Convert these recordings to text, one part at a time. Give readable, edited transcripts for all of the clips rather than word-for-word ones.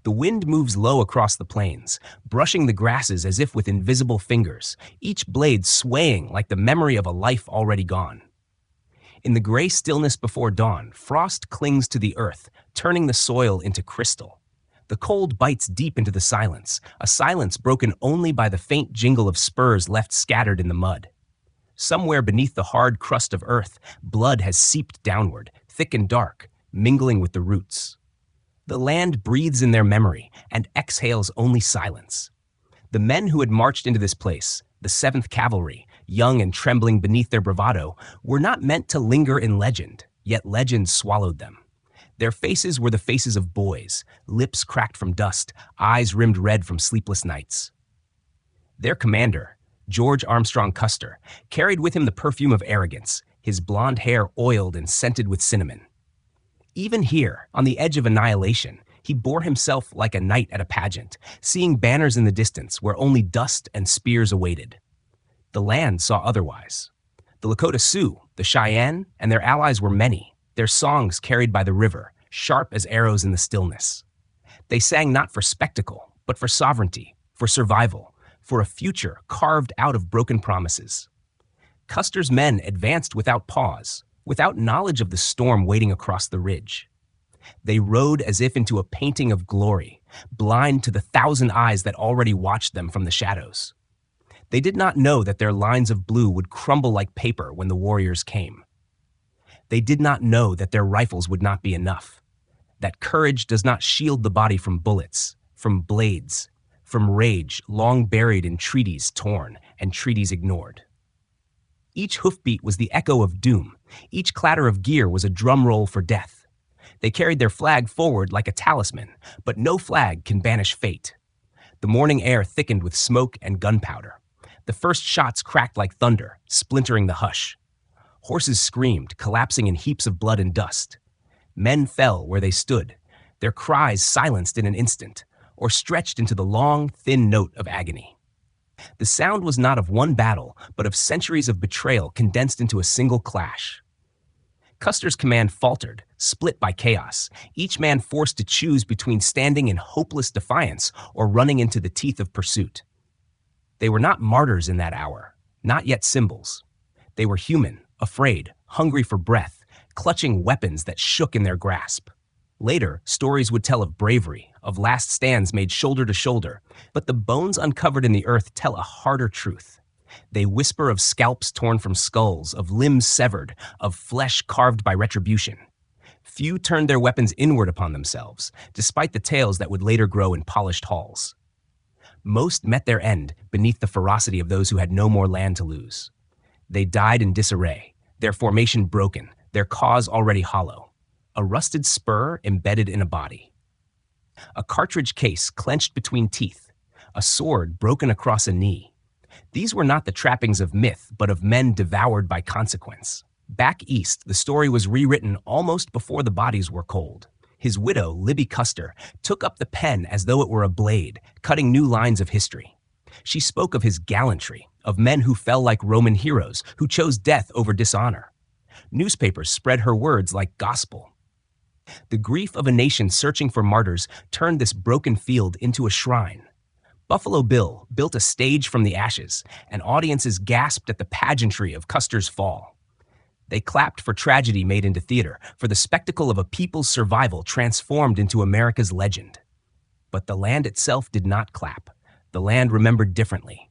The wind moves low across the plains, brushing the grasses as if with invisible fingers, each blade swaying like the memory of a life already gone. In the gray stillness before dawn, frost clings to the earth, turning the soil into crystal. The cold bites deep into the silence, a silence broken only by the faint jingle of spurs left scattered in the mud. Somewhere beneath the hard crust of earth, blood has seeped downward, thick and dark, mingling with the roots. The land breathes in their memory and exhales only silence. The men who had marched into this place, the 7th Cavalry, young and trembling beneath their bravado, were not meant to linger in legend, yet legend swallowed them. Their faces were the faces of boys, lips cracked from dust, eyes rimmed red from sleepless nights. Their commander, George Armstrong Custer, carried with him the perfume of arrogance, his blonde hair oiled and scented with cinnamon. Even here, on the edge of annihilation, he bore himself like a knight at a pageant, seeing banners in the distance where only dust and spears awaited. The land saw otherwise. The Lakota Sioux, the Cheyenne, and their allies were many, their songs carried by the river, sharp as arrows in the stillness. They sang not for spectacle, but for sovereignty, for survival, for a future carved out of broken promises. Custer's men advanced without pause, without knowledge of the storm waiting across the ridge. They rode as if into a painting of glory, blind to the 1,000 eyes that already watched them from the shadows. They did not know that their lines of blue would crumble like paper when the warriors came. They did not know that their rifles would not be enough, that courage does not shield the body from bullets, from blades, from rage long buried in treaties torn and treaties ignored. Each hoofbeat was the echo of doom. Each clatter of gear was a drum roll for death. They carried their flag forward like a talisman, but no flag can banish fate. The morning air thickened with smoke and gunpowder. The first shots cracked like thunder, splintering the hush. Horses screamed, collapsing in heaps of blood and dust. Men fell where they stood, their cries silenced in an instant, or stretched into the long, thin note of agony. The sound was not of one battle, but of centuries of betrayal condensed into a single clash. Custer's command faltered, split by chaos, each man forced to choose between standing in hopeless defiance or running into the teeth of pursuit. They were not martyrs in that hour, not yet symbols. They were human, afraid, hungry for breath, clutching weapons that shook in their grasp. Later, stories would tell of bravery, of last stands made shoulder to shoulder, but the bones uncovered in the earth tell a harder truth. They whisper of scalps torn from skulls, of limbs severed, of flesh carved by retribution. Few turned their weapons inward upon themselves, despite the tales that would later grow in polished halls. Most met their end beneath the ferocity of those who had no more land to lose. They died in disarray, their formation broken, their cause already hollow. A rusted spur embedded in a body. A cartridge case clenched between teeth. A sword broken across a knee. These were not the trappings of myth, but of men devoured by consequence. Back east, the story was rewritten almost before the bodies were cold. His widow, Libby Custer, took up the pen as though it were a blade, cutting new lines of history. She spoke of his gallantry, of men who fell like Roman heroes, who chose death over dishonor. Newspapers spread her words like gospel. The grief of a nation searching for martyrs turned this broken field into a shrine. Buffalo Bill built a stage from the ashes, and audiences gasped at the pageantry of Custer's fall. They clapped for tragedy made into theater, for the spectacle of a people's survival transformed into America's legend. But the land itself did not clap. The land remembered differently.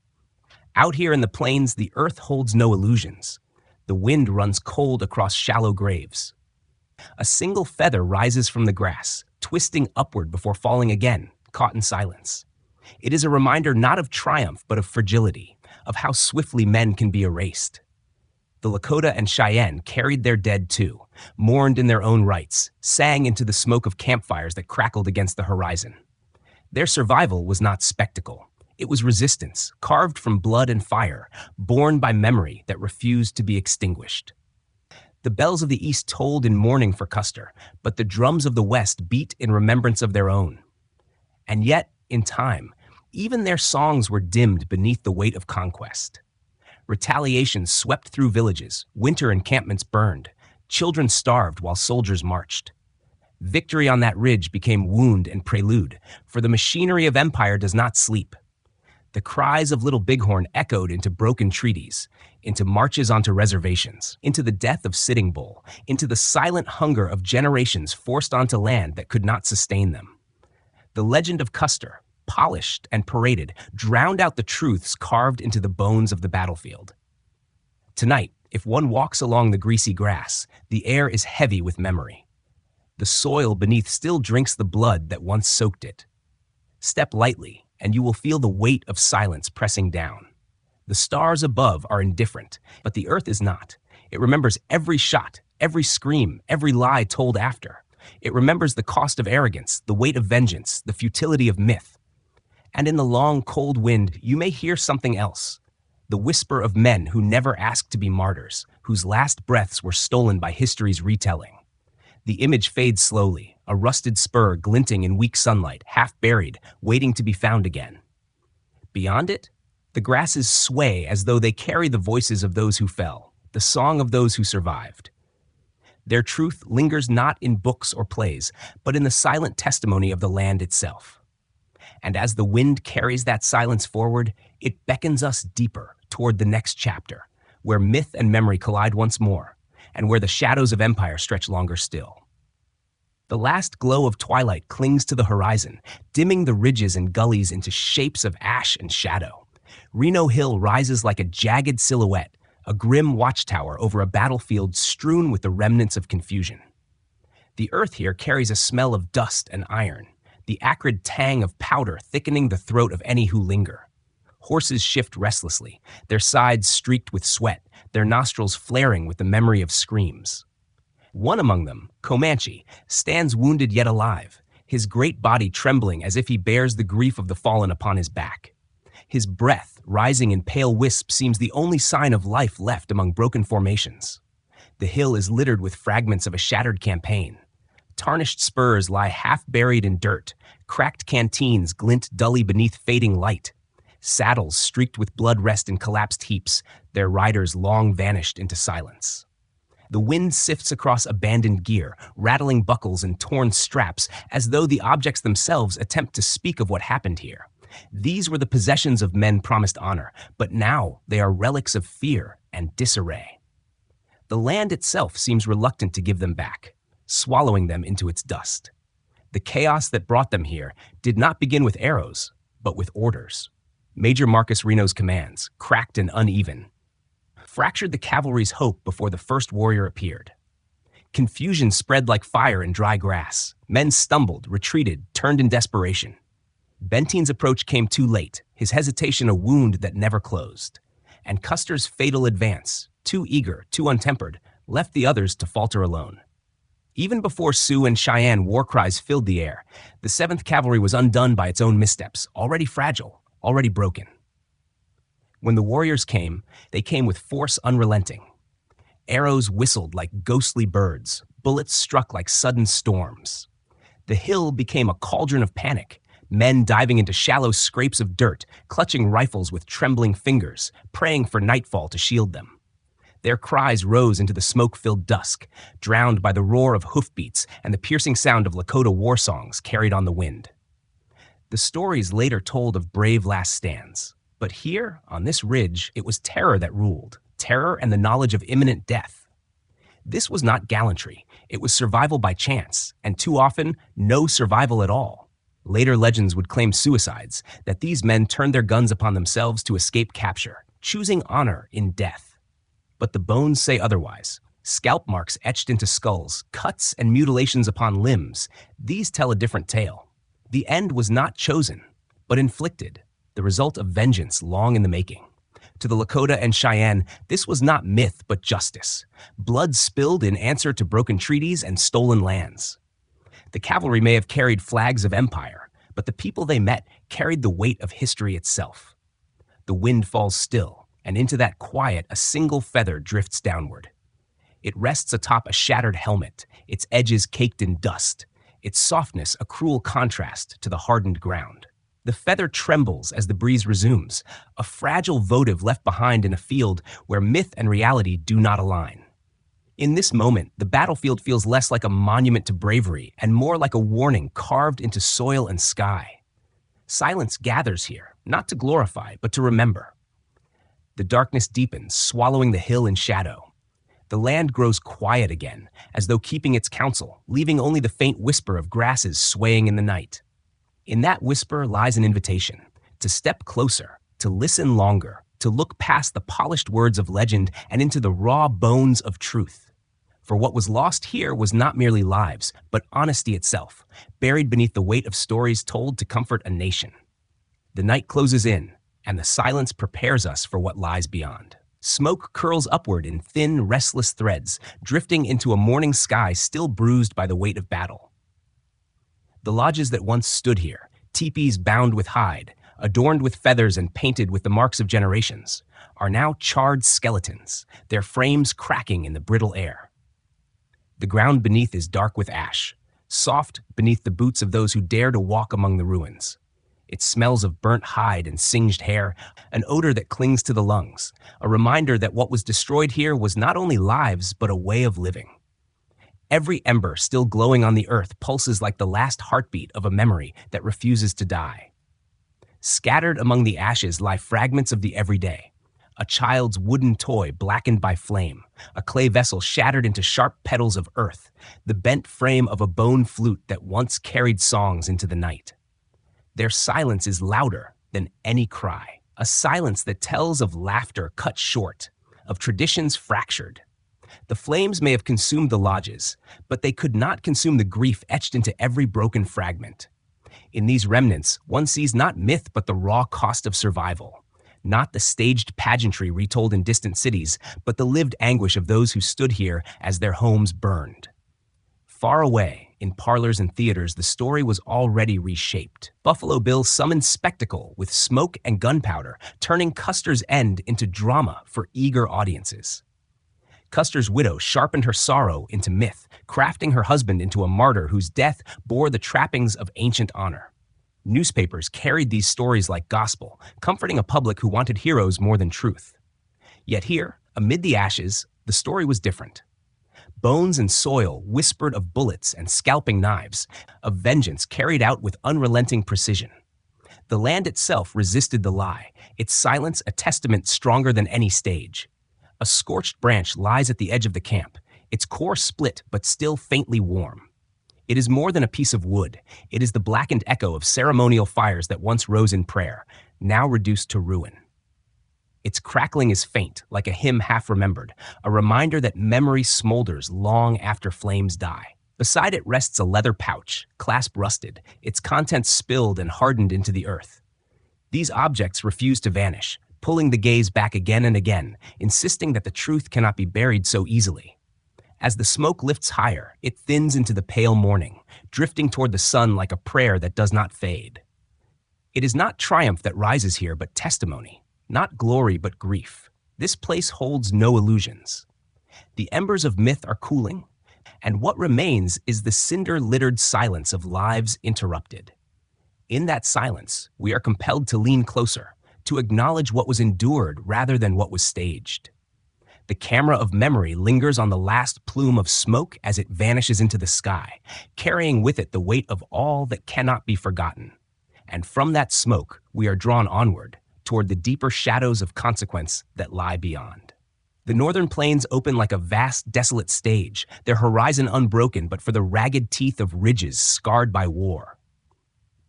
Out here in the plains, the earth holds no illusions. The wind runs cold across shallow graves. A single feather rises from the grass, twisting upward before falling again, caught in silence. It is a reminder not of triumph, but of fragility, of how swiftly men can be erased. The Lakota and Cheyenne carried their dead too, mourned in their own rights, sang into the smoke of campfires that crackled against the horizon. Their survival was not spectacle. It was resistance, carved from blood and fire, born by memory that refused to be extinguished. The bells of the East tolled in mourning for Custer, but the drums of the West beat in remembrance of their own. And yet, in time, even their songs were dimmed beneath the weight of conquest. Retaliation swept through villages, winter encampments burned, children starved while soldiers marched. Victory on that ridge became wound and prelude, for the machinery of empire does not sleep. The cries of Little Bighorn echoed into broken treaties, into marches onto reservations, into the death of Sitting Bull, into the silent hunger of generations forced onto land that could not sustain them. The legend of Custer, polished and paraded, drowned out the truths carved into the bones of the battlefield. Tonight, if one walks along the greasy grass, the air is heavy with memory. The soil beneath still drinks the blood that once soaked it. Step lightly, and you will feel the weight of silence pressing down. The stars above are indifferent, but the earth is not. It remembers every shot, every scream, every lie told after. It remembers the cost of arrogance, the weight of vengeance, the futility of myth. And in the long, cold wind, you may hear something else. The whisper of men who never asked to be martyrs, whose last breaths were stolen by history's retelling. The image fades slowly, a rusted spur glinting in weak sunlight, half buried, waiting to be found again. Beyond it, the grasses sway as though they carry the voices of those who fell, the song of those who survived. Their truth lingers not in books or plays, but in the silent testimony of the land itself. And as the wind carries that silence forward, it beckons us deeper toward the next chapter, where myth and memory collide once more, and where the shadows of empire stretch longer still. The last glow of twilight clings to the horizon, dimming the ridges and gullies into shapes of ash and shadow. Reno Hill rises like a jagged silhouette, a grim watchtower over a battlefield strewn with the remnants of confusion. The earth here carries a smell of dust and iron, the acrid tang of powder thickening the throat of any who linger. Horses shift restlessly, their sides streaked with sweat, their nostrils flaring with the memory of screams. One among them, Comanche, stands wounded yet alive, his great body trembling as if he bears the grief of the fallen upon his back. His breath, rising in pale wisps, seems the only sign of life left among broken formations. The hill is littered with fragments of a shattered campaign. Tarnished spurs lie half buried in dirt, cracked canteens glint dully beneath fading light. Saddles streaked with blood rest in collapsed heaps, their riders long vanished into silence. The wind sifts across abandoned gear, rattling buckles and torn straps, as though the objects themselves attempt to speak of what happened here. These were the possessions of men promised honor, but now they are relics of fear and disarray. The land itself seems reluctant to give them back, swallowing them into its dust. The chaos that brought them here did not begin with arrows, but with orders. Major Marcus Reno's commands, cracked and uneven, fractured the cavalry's hope before the first warrior appeared. Confusion spread like fire in dry grass. Men stumbled, retreated, turned in desperation. Bentine's approach came too late, his hesitation a wound that never closed. And Custer's fatal advance, too eager, too untempered, left the others to falter alone. Even before Sioux and Cheyenne war cries filled the air, the 7th Cavalry was undone by its own missteps, already fragile, already broken. When the warriors came, they came with force unrelenting. Arrows whistled like ghostly birds, bullets struck like sudden storms. The hill became a cauldron of panic, men diving into shallow scrapes of dirt, clutching rifles with trembling fingers, praying for nightfall to shield them. Their cries rose into the smoke-filled dusk, drowned by the roar of hoofbeats and the piercing sound of Lakota war songs carried on the wind. The stories later told of brave last stands, but here, on this ridge, it was terror that ruled, terror and the knowledge of imminent death. This was not gallantry, it was survival by chance, and too often, no survival at all. Later legends would claim suicides, that these men turned their guns upon themselves to escape capture, choosing honor in death. But the bones say otherwise. Scalp marks etched into skulls, cuts and mutilations upon limbs, these tell a different tale. The end was not chosen, but inflicted, the result of vengeance long in the making. To the Lakota and Cheyenne, this was not myth but justice. Blood spilled in answer to broken treaties and stolen lands. The cavalry may have carried flags of empire, but the people they met carried the weight of history itself. The wind falls still, and into that quiet a single feather drifts downward. It rests atop a shattered helmet, its edges caked in dust, its softness a cruel contrast to the hardened ground. The feather trembles as the breeze resumes, a fragile votive left behind in a field where myth and reality do not align. In this moment, the battlefield feels less like a monument to bravery and more like a warning carved into soil and sky. Silence gathers here, not to glorify, but to remember. The darkness deepens, swallowing the hill in shadow. The land grows quiet again, as though keeping its counsel, leaving only the faint whisper of grasses swaying in the night. In that whisper lies an invitation to step closer, to listen longer, to look past the polished words of legend and into the raw bones of truth. For what was lost here was not merely lives, but honesty itself, buried beneath the weight of stories told to comfort a nation. The night closes in, and the silence prepares us for what lies beyond. Smoke curls upward in thin, restless threads, drifting into a morning sky still bruised by the weight of battle. The lodges that once stood here, teepees bound with hide, adorned with feathers and painted with the marks of generations, are now charred skeletons, their frames cracking in the brittle air. The ground beneath is dark with ash, soft beneath the boots of those who dare to walk among the ruins. It smells of burnt hide and singed hair, an odor that clings to the lungs, a reminder that what was destroyed here was not only lives, but a way of living. Every ember still glowing on the earth pulses like the last heartbeat of a memory that refuses to die. Scattered among the ashes lie fragments of the everyday. A child's wooden toy blackened by flame, a clay vessel shattered into sharp petals of earth, the bent frame of a bone flute that once carried songs into the night. Their silence is louder than any cry, a silence that tells of laughter cut short, of traditions fractured. The flames may have consumed the lodges, but they could not consume the grief etched into every broken fragment. In these remnants, one sees not myth but the raw cost of survival, not the staged pageantry retold in distant cities, but the lived anguish of those who stood here as their homes burned. Far away, in parlors and theaters, the story was already reshaped. Buffalo Bill summoned spectacle with smoke and gunpowder, turning Custer's end into drama for eager audiences. Custer's widow sharpened her sorrow into myth, crafting her husband into a martyr whose death bore the trappings of ancient honor. Newspapers carried these stories like gospel, comforting a public who wanted heroes more than truth. Yet here, amid the ashes, the story was different. Bones and soil whispered of bullets and scalping knives, of vengeance carried out with unrelenting precision. The land itself resisted the lie, its silence a testament stronger than any stage. A scorched branch lies at the edge of the camp, its core split but still faintly warm. It is more than a piece of wood. It is the blackened echo of ceremonial fires that once rose in prayer, now reduced to ruin. Its crackling is faint, like a hymn half remembered, a reminder that memory smolders long after flames die. Beside it rests a leather pouch, clasp rusted, its contents spilled and hardened into the earth. These objects refuse to vanish, pulling the gaze back again and again, insisting that the truth cannot be buried so easily. As the smoke lifts higher, it thins into the pale morning, drifting toward the sun like a prayer that does not fade. It is not triumph that rises here, but testimony. Not glory, but grief. This place holds no illusions. The embers of myth are cooling, and what remains is the cinder-littered silence of lives interrupted. In that silence, we are compelled to lean closer, to acknowledge what was endured rather than what was staged. The camera of memory lingers on the last plume of smoke as it vanishes into the sky, carrying with it the weight of all that cannot be forgotten. And from that smoke, we are drawn onward, toward the deeper shadows of consequence that lie beyond. The northern plains open like a vast, desolate stage, their horizon unbroken but for the ragged teeth of ridges scarred by war.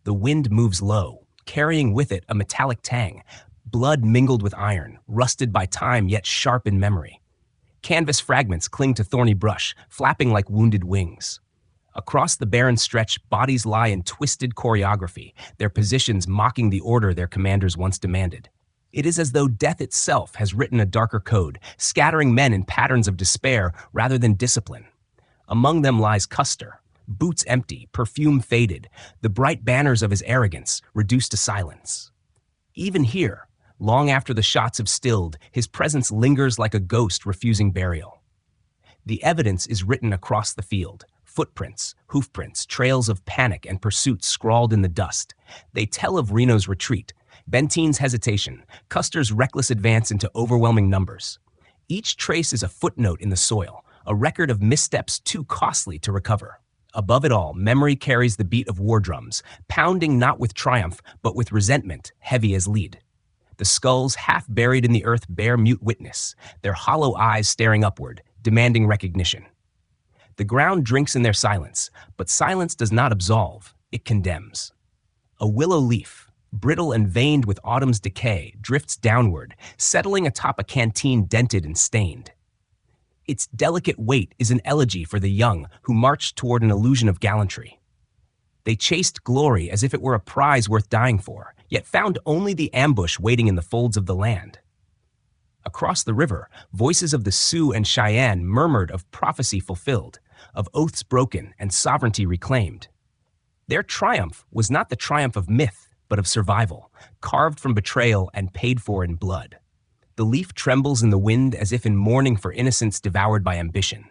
The wind moves low, carrying with it a metallic tang, blood mingled with iron, rusted by time yet sharp in memory. Canvas fragments cling to thorny brush, flapping like wounded wings. Across the barren stretch, bodies lie in twisted choreography, their positions mocking the order their commanders once demanded. It is as though death itself has written a darker code, scattering men in patterns of despair rather than discipline. Among them lies Custer, boots empty, perfume faded, the bright banners of his arrogance reduced to silence. Even here, long after the shots have stilled, his presence lingers like a ghost refusing burial. The evidence is written across the field. Footprints, hoofprints, trails of panic and pursuit scrawled in the dust. They tell of Reno's retreat, Bentine's hesitation, Custer's reckless advance into overwhelming numbers. Each trace is a footnote in the soil, a record of missteps too costly to recover. Above it all, memory carries the beat of war drums, pounding not with triumph, but with resentment, heavy as lead. The skulls, half buried in the earth, bear mute witness, their hollow eyes staring upward, demanding recognition. The ground drinks in their silence, but silence does not absolve, it condemns. A willow leaf, brittle and veined with autumn's decay, drifts downward, settling atop a canteen dented and stained. Its delicate weight is an elegy for the young who marched toward an illusion of gallantry. They chased glory as if it were a prize worth dying for, yet found only the ambush waiting in the folds of the land. Across the river, voices of the Sioux and Cheyenne murmured of prophecy fulfilled, of oaths broken and sovereignty reclaimed. Their triumph was not the triumph of myth, but of survival, carved from betrayal and paid for in blood. The leaf trembles in the wind as if in mourning for innocence devoured by ambition.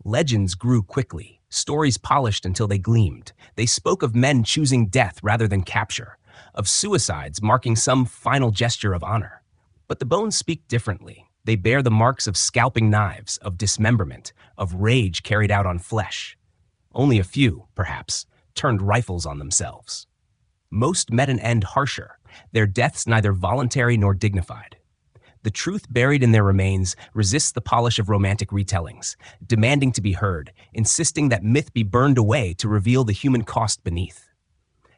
Legends grew quickly, stories polished until they gleamed. They spoke of men choosing death rather than capture, of suicides marking some final gesture of honor. But the bones speak differently. They bear the marks of scalping knives, of dismemberment, of rage carried out on flesh. Only a few, perhaps, turned rifles on themselves. Most met an end harsher, their deaths neither voluntary nor dignified. The truth buried in their remains resists the polish of romantic retellings, demanding to be heard, insisting that myth be burned away to reveal the human cost beneath.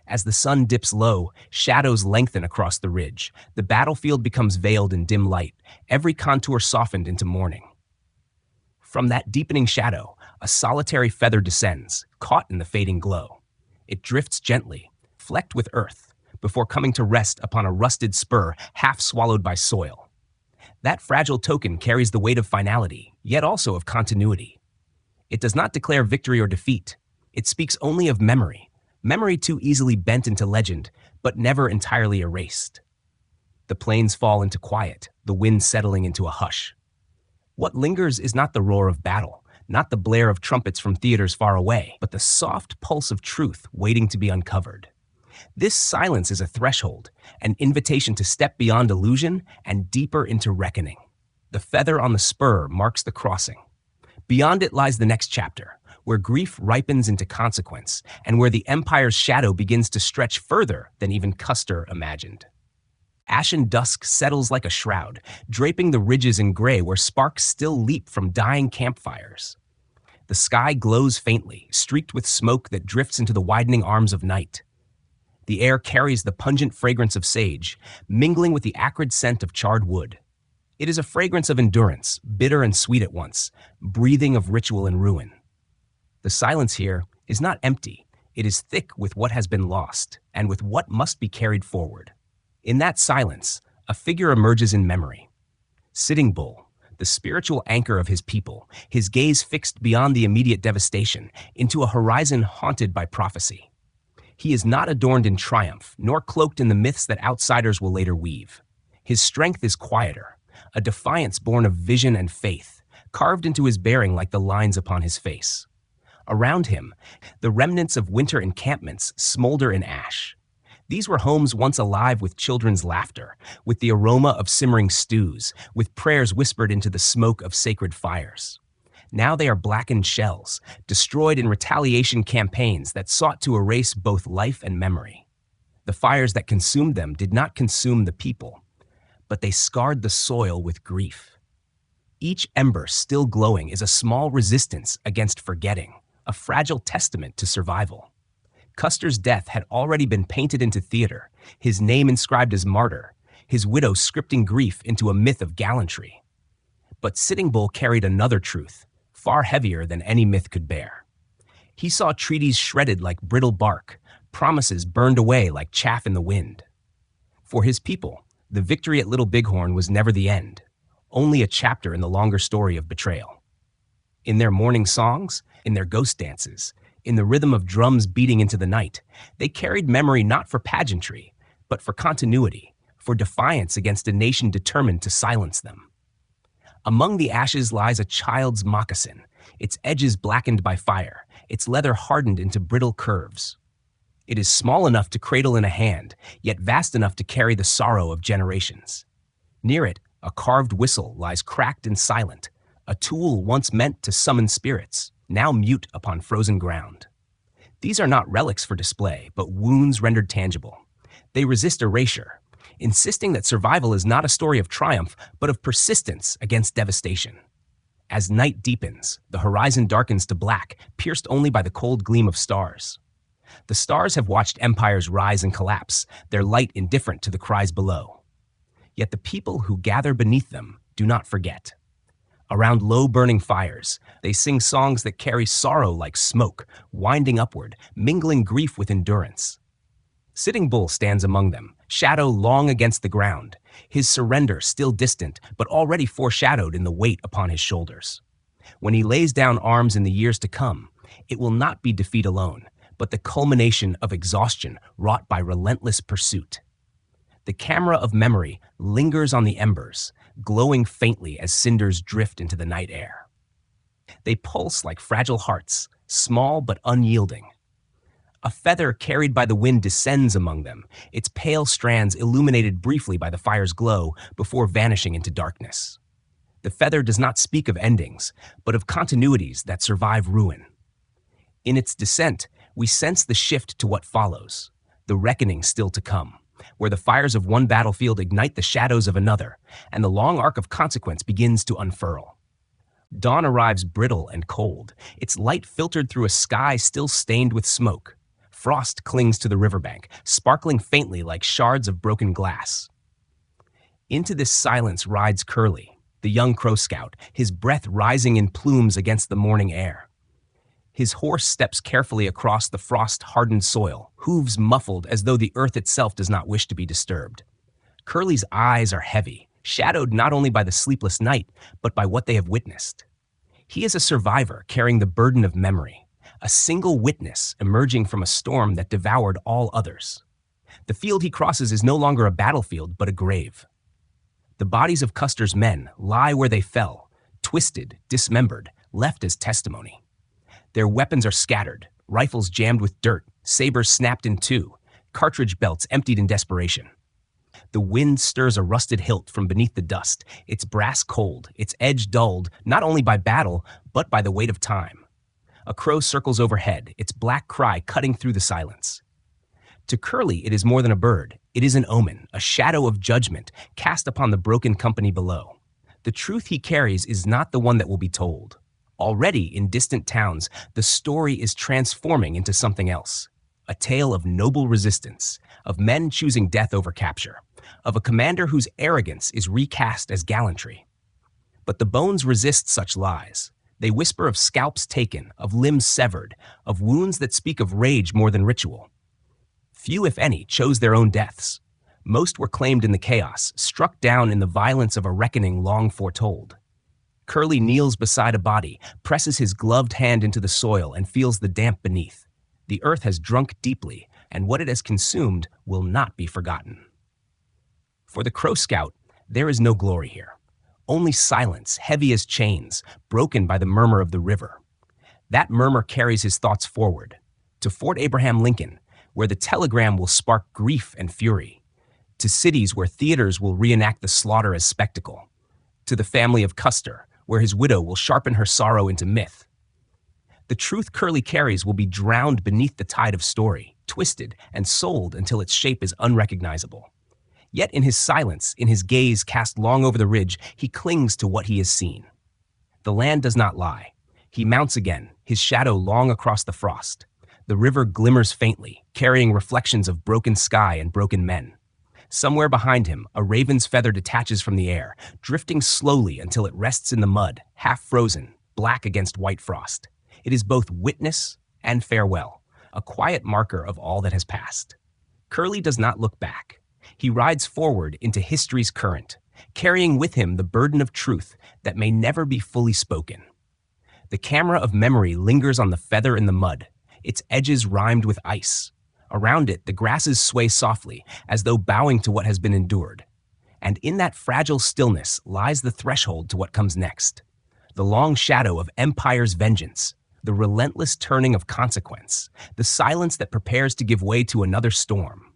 As the sun dips low, shadows lengthen across the ridge. The battlefield becomes veiled in dim light, every contour softened into morning. From that deepening shadow, a solitary feather descends, caught in the fading glow. It drifts gently, flecked with earth, before coming to rest upon a rusted spur half swallowed by soil. That fragile token carries the weight of finality, yet also of continuity. It does not declare victory or defeat. It speaks only of memory, memory too easily bent into legend, but never entirely erased. The plains fall into quiet, the wind settling into a hush. What lingers is not the roar of battle, not the blare of trumpets from theaters far away, but the soft pulse of truth waiting to be uncovered. This silence is a threshold, an invitation to step beyond illusion and deeper into reckoning. The feather on the spur marks the crossing. Beyond it lies the next chapter, where grief ripens into consequence, and where the empire's shadow begins to stretch further than even Custer imagined. Ashen dusk settles like a shroud, draping the ridges in gray where sparks still leap from dying campfires. The sky glows faintly, streaked with smoke that drifts into the widening arms of night. The air carries the pungent fragrance of sage, mingling with the acrid scent of charred wood. It is a fragrance of endurance, bitter and sweet at once, breathing of ritual and ruin. The silence here is not empty. It is thick with what has been lost, and with what must be carried forward. In that silence, a figure emerges in memory. Sitting Bull, the spiritual anchor of his people, his gaze fixed beyond the immediate devastation, into a horizon haunted by prophecy. He is not adorned in triumph, nor cloaked in the myths that outsiders will later weave. His strength is quieter, a defiance born of vision and faith, carved into his bearing like the lines upon his face. Around him, the remnants of winter encampments smolder in ash. These were homes once alive with children's laughter, with the aroma of simmering stews, with prayers whispered into the smoke of sacred fires. Now they are blackened shells, destroyed in retaliation campaigns that sought to erase both life and memory. The fires that consumed them did not consume the people, but they scarred the soil with grief. Each ember still glowing is a small resistance against forgetting, a fragile testament to survival. Custer's death had already been painted into theater, his name inscribed as martyr, his widow scripting grief into a myth of gallantry. But Sitting Bull carried another truth, far heavier than any myth could bear. He saw treaties shredded like brittle bark, promises burned away like chaff in the wind. For his people, the victory at Little Bighorn was never the end, only a chapter in the longer story of betrayal. In their morning songs, in their ghost dances, in the rhythm of drums beating into the night, they carried memory not for pageantry, but for continuity, for defiance against a nation determined to silence them. Among the ashes lies a child's moccasin, its edges blackened by fire, its leather hardened into brittle curves. It is small enough to cradle in a hand, yet vast enough to carry the sorrow of generations. Near it, a carved whistle lies cracked and silent, a tool once meant to summon spirits, now mute upon frozen ground. These are not relics for display, but wounds rendered tangible. They resist erasure, insisting that survival is not a story of triumph, but of persistence against devastation. As night deepens, the horizon darkens to black, pierced only by the cold gleam of stars. The stars have watched empires rise and collapse, their light indifferent to the cries below. Yet the people who gather beneath them do not forget. Around low-burning fires, they sing songs that carry sorrow like smoke, winding upward, mingling grief with endurance. Sitting Bull stands among them, shadow long against the ground, his surrender still distant, but already foreshadowed in the weight upon his shoulders. When he lays down arms in the years to come, it will not be defeat alone, but the culmination of exhaustion wrought by relentless pursuit. The camera of memory lingers on the embers, glowing faintly as cinders drift into the night air. They pulse like fragile hearts, small but unyielding. A feather carried by the wind descends among them, its pale strands illuminated briefly by the fire's glow before vanishing into darkness. The feather does not speak of endings, but of continuities that survive ruin. In its descent, we sense the shift to what follows, the reckoning still to come, where the fires of one battlefield ignite the shadows of another, and the long arc of consequence begins to unfurl. Dawn arrives brittle and cold, its light filtered through a sky still stained with smoke. Frost clings to the riverbank, sparkling faintly like shards of broken glass. Into this silence rides Curly, the young crow scout, his breath rising in plumes against the morning air. His horse steps carefully across the frost-hardened soil, hooves muffled as though the earth itself does not wish to be disturbed. Curly's eyes are heavy, shadowed not only by the sleepless night, but by what they have witnessed. He is a survivor carrying the burden of memory, a single witness emerging from a storm that devoured all others. The field he crosses is no longer a battlefield, but a grave. The bodies of Custer's men lie where they fell, twisted, dismembered, left as testimony. Their weapons are scattered, rifles jammed with dirt, sabers snapped in two, cartridge belts emptied in desperation. The wind stirs a rusted hilt from beneath the dust, its brass cold, its edge dulled not only by battle, but by the weight of time. A crow circles overhead, its black cry cutting through the silence. To Curly, it is more than a bird. It is an omen, a shadow of judgment cast upon the broken company below. The truth he carries is not the one that will be told. Already in distant towns, the story is transforming into something else. A tale of noble resistance, of men choosing death over capture, of a commander whose arrogance is recast as gallantry. But the bones resist such lies. They whisper of scalps taken, of limbs severed, of wounds that speak of rage more than ritual. Few, if any, chose their own deaths. Most were claimed in the chaos, struck down in the violence of a reckoning long foretold. Curly kneels beside a body, presses his gloved hand into the soil, and feels the damp beneath. The earth has drunk deeply, and what it has consumed will not be forgotten. For the Crow Scout, there is no glory here. Only silence, heavy as chains, broken by the murmur of the river. That murmur carries his thoughts forward, to Fort Abraham Lincoln, where the telegram will spark grief and fury, to cities where theaters will reenact the slaughter as spectacle, to the family of Custer, where his widow will sharpen her sorrow into myth. The truth Curly carries will be drowned beneath the tide of story, twisted and sold until its shape is unrecognizable. Yet in his silence, in his gaze cast long over the ridge, he clings to what he has seen. The land does not lie. He mounts again, his shadow long across the frost. The river glimmers faintly, carrying reflections of broken sky and broken men. Somewhere behind him, a raven's feather detaches from the air, drifting slowly until it rests in the mud, half frozen, black against white frost. It is both witness and farewell, a quiet marker of all that has passed. Curly does not look back. He rides forward into history's current, carrying with him the burden of truth that may never be fully spoken. The camera of memory lingers on the feather in the mud, its edges rimed with ice. Around it, the grasses sway softly, as though bowing to what has been endured. And in that fragile stillness lies the threshold to what comes next. The long shadow of empire's vengeance, the relentless turning of consequence, the silence that prepares to give way to another storm.